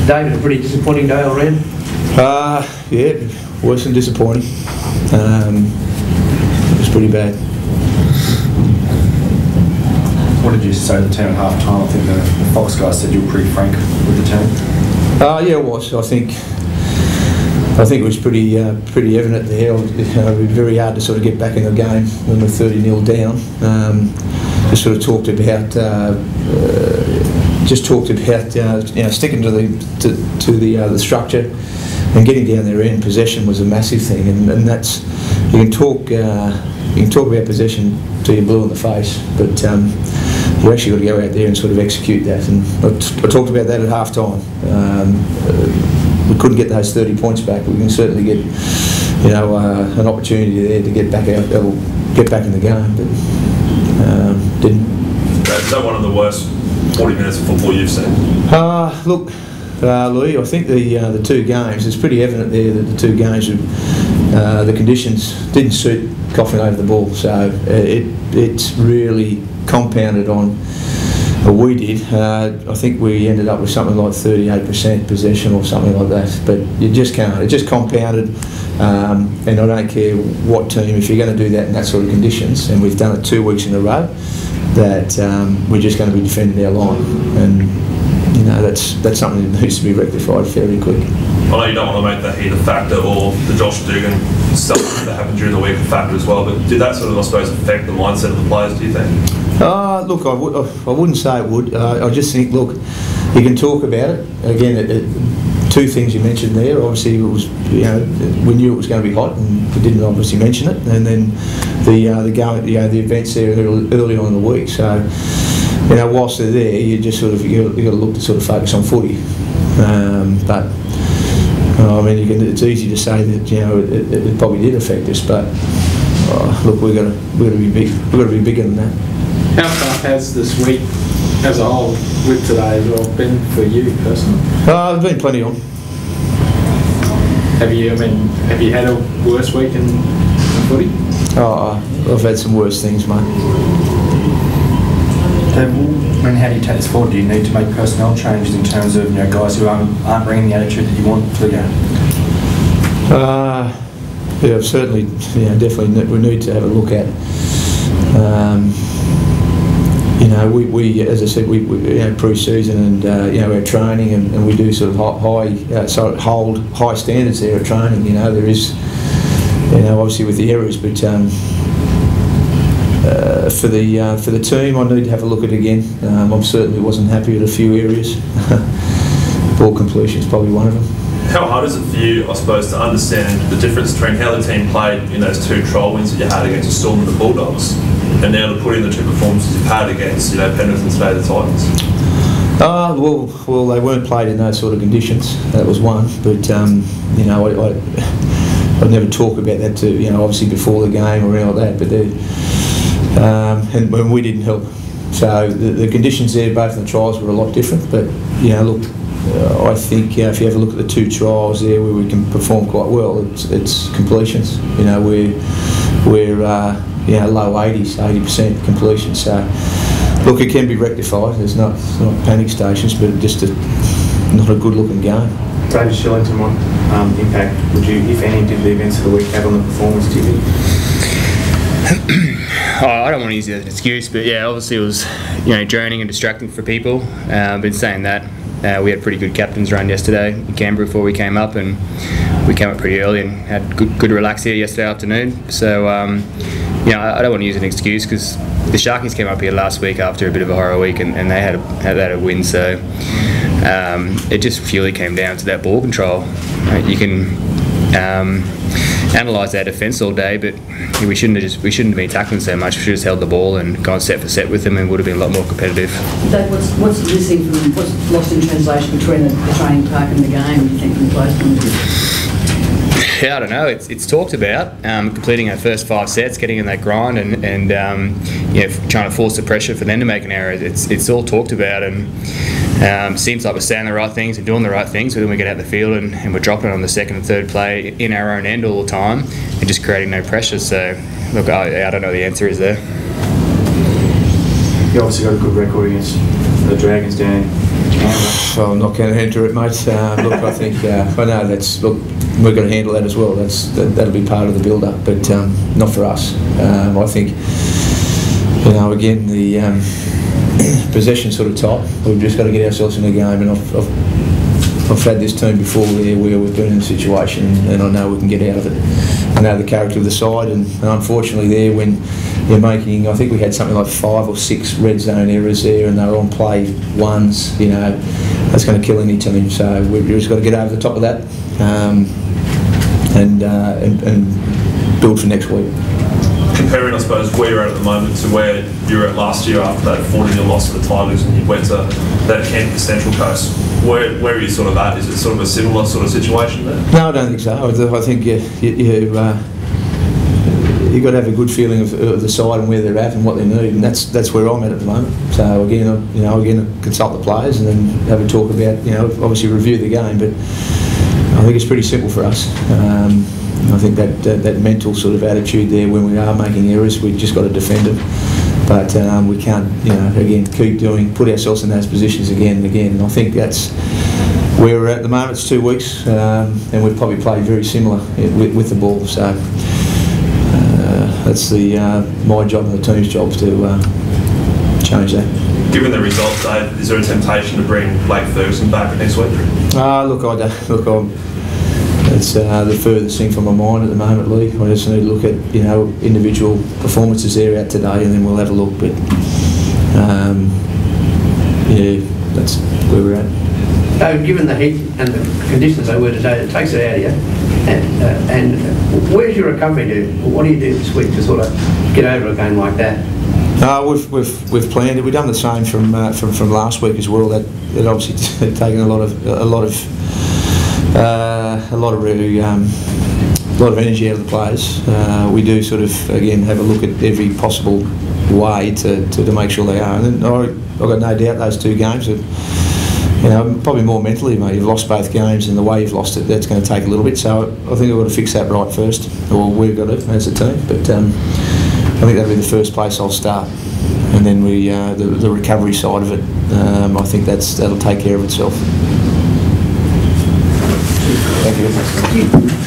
David, a pretty disappointing day all round? Yeah, worse than disappointing. It was pretty bad. What did you say to the team at half time? I think the Fox guys said you were pretty frank with the team. Yeah, it was. I think it was pretty evident there. It was very hard to sort of get back in the game when we're 30-0 down. Just sort of talked about sticking to the structure and getting down there in possession was a massive thing, and that's you can talk about possession till you're blue in the face, but you actually got to go out there and sort of execute that. And I talked about that at half time. We couldn't get those 30 points back. We can certainly get an opportunity there to get back out, get back in the game, but didn't. Is that one of the worst 40 minutes of football you've seen? Look, Louis, I think the two games, it's pretty evident there that the two games, the conditions didn't suit coughing over the ball, so it's really compounded on, or we did. I think we ended up with something like 38% possession or something like that, but you just can't. It just compounded, and I don't care what team, if you're going to do that in that sort of conditions, and we've done it 2 weeks in a row, that we're just going to be defending our line, and that's something that needs to be rectified fairly quick. I know you don't want to make the heat a factor or the Josh Dugan stuff that happened during the week a factor as well, but did that sort of, I suppose, affect the mindset of the players, do you think? Look, I wouldn't say it would. I just think, look, you can talk about it. Again, two things you mentioned there. Obviously, it was, we knew it was going to be hot, and we didn't obviously mention it. And then the events there early on in the week. So, whilst they're there, you just sort of you got to look to sort of focus on footy. But I mean, it's easy to say that it probably did affect us, but look, we've got to be big. We've got to be bigger than that. How tough has this week as a whole, with today as well, been for you personally? There's been plenty on. Have you had a worse week in footy? I've had some worse things, mate. How do you take this forward? Do you need to make personnel changes in terms of guys who aren't bringing the attitude that you want to the game? Yeah, certainly. Definitely, we need to have a look at. We as I said, we pre-season and our training, and we do sort of hold high standards there at training. There is, obviously with the errors, but for the team, I need to have a look at it again. I certainly wasn't happy with a few areas. Ball completion is probably one of them. How hard is it for you, I suppose, to understand the difference between how the team played in those 2 trial wins that you had against the Storm and the Bulldogs, and now to put in the 2 performances you've had against Penrith and today the Titans? Well, they weren't played in those sort of conditions. That was one, but I'd never talk about that to obviously before the game or anything like that. But and when we didn't help, so the conditions there, both in the trials, were a lot different. But look. I think if you have a look at the 2 trials there where we can perform quite well, it's completions. We're low 80s, 80% completion. So look, it can be rectified. There's not panic stations, but just not a good looking game. David Shillington, what impact would you, if any, did the events of the week have on the performance, do you think? I don't want to use it as an excuse, but yeah, obviously it was draining and distracting for people. But saying that, we had a pretty good captain's run yesterday in Canberra before we came up, and we came up pretty early and had good relax here yesterday afternoon. So I don't want to use an excuse, because the Sharkies came up here last week after a bit of a horror week, and they had a win. So it just purely came down to that ball control. You can analyse our defence all day, but we shouldn't have been tackling so much. We should have just held the ball and gone set for set with them, and would have been a lot more competitive. Dave, what's missing from what's lost in translation between the training park and the game, do you think, from the players' point of view? Yeah, I don't know. It's talked about completing our first 5 sets, getting in that grind, and trying to force the pressure for them to make an error. It's all talked about, and Seems like we're saying the right things and doing the right things, but then we get out the field and we're dropping on the second and third play in our own end all the time and just creating no pressure. So, look, I don't know what the answer is there. You obviously got a good record against the Dragons down in Canberra. Well, I'm not going to enter it, mate. Look, I think I know we're going to handle that as well. That'll be part of the build-up, but not for us. I think, again, the possession sort of tight. We've just got to get ourselves in the game, and I've had this team before where we've been in a situation, and I know we can get out of it. I know the character of the side, and unfortunately there when you're making, I think we had something like 5 or 6 red zone errors there, and they were on play ones. That's going to kill any team. So we've just got to get over the top of that and build for next week. Comparing, I suppose, where you're at the moment to where you were at last year after that 40-0 loss to the Tigers and you went to that Canberra Central Coast, where are you sort of at? Is it sort of a similar sort of situation there? No, I don't think so. I think you've got to have a good feeling of the side and where they're at and what they need, and that's where I'm at the moment. So again, I consult the players and then have a talk about, obviously review the game, but I think it's pretty simple for us. I think that mental sort of attitude there when we are making errors, we've just got to defend them. But we can't, again, put ourselves in those positions again and again. And I think that's where we're at the moment. It's 2 weeks, and we've probably played very similar with the ball. So that's my job and the team's job to change that. Given the results, Dave, is there a temptation to bring Blake Ferguson back next week? It's the furthest thing from my mind at the moment, Lee. I just need to look at individual performances there out today, and then we'll have a look. But that's where we're at. So, given the heat and the conditions they were today, it takes it out of you. And where's your recovery do? What do you do this week to sort of get over a game like that? We've planned it. We've done the same from last week as well. That obviously taken a lot of energy out of the players. We do sort of again have a look at every possible way to make sure they are. And I've got no doubt those 2 games are, probably more mentally, mate. You've lost both games, and the way you've lost it, that's going to take a little bit. So I think we've got to fix that right first, or we've got to as a team. But I think that'll be the first place I'll start, and then the recovery side of it. I think that'll take care of itself. Thank you.